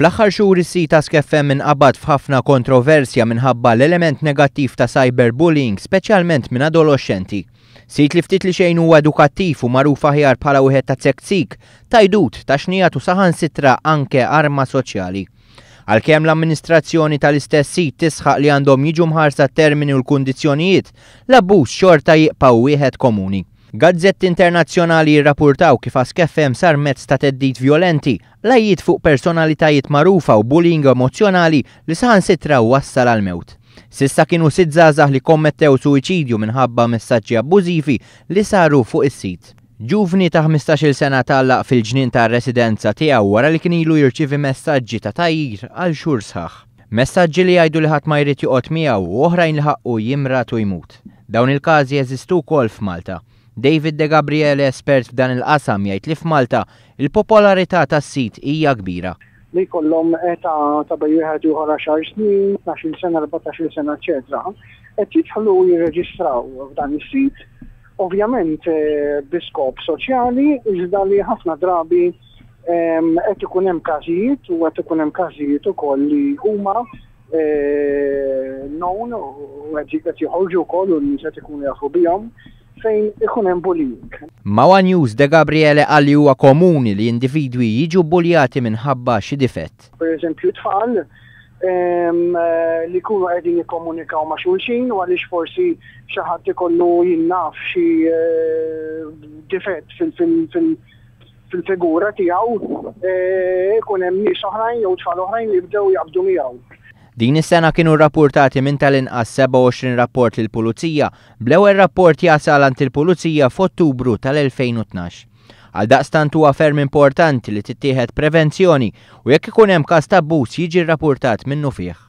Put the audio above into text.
Fl-aħħar xhur is-sit ta' SkFM inqabad f'ħafna kontroversja minħabba l-element negattiv ta' cyberbullying, speċjalment minn adolescenti. Sit li ftit li xejn huwa edukattiv u magħruf aħjar bħala wieħed ta' tsektsik tajdut ta' xnijatu saħansitra anke arma soċjali. Għalkemm l-amministrazzjoni tal-istess sit tisħaq li għandhom jiġu mħarsa t-termini u l-kundizzjonijiet, l-abbuż xorta jibqgħu wieħed komuni. Gazzetti internazzjonali jirrapurtaw kif SkFM sar mezz ta' teddid violenti, lajjiet fuq personalitajiet magħrufa u bullying emozjonali li saħansitra wassal għal mewt. Sissa kienu 6 żgħażagħ li kommettew suwiċidju minħabba messaġġi abbużivi li saru fuq is-sit. Ġuvni ta' 15-il sena tgħallaq fil-ġnien tar-residenza tiegħu wara li kien ilu jirċievi messaġġi ta' tgħajjir għal xhur sħaħ. Messaġġi li jgħidu li ħadd ma jrid joqgħod miegħu u oħrajn li ħaqqu jimrat u jmut. Dawn il-każi jeżistu wkoll f'Malta. David De Gabriele, espert f'dan il-qasam, jgħid li f'Malta il-popolarità tas-sit hija kbira. Li jkollhom ta' bej wieħed ieħor 10 snin, 12 sena, 14 sena, eċetera, qed jidħlu jirreġistraw f'dan is-sit, ovvjament biskop soċjali, iżda li ħafna drabi qed ikun hemm każijiet u qed ikun hemm każijiet ukoll li huma known u qed joħorġu wkoll u nies qed ikunu jafu bihom fejn ikun hemm bullying. Mawa News De Gabriele qal li huwa komuni li individwi jiġu buljati minħabba xi difett. Pereżempju tfal li jkunu qegħdin jikkomunikaw ma' xulxin u għaliex forsi xi ħadd ikollu jinnaf xi difett fil-figura tiegħu ikun hemm nies oħrajn jew tfal oħrajn li jibdew jaqbdu miegħu. Din is-sena kienu rrappurtati minn tal-inqas 27 rapport lill-Pulizija, bl-ewwel rapport jasal għand il-Pulizija f'Ottubru tal-2012. Għaldaqstant huwa ferm importanti li tittieħed prevenzjoni u jekk ikun hemm każ ta' abbuż jiġi rrappurtat minnu fih.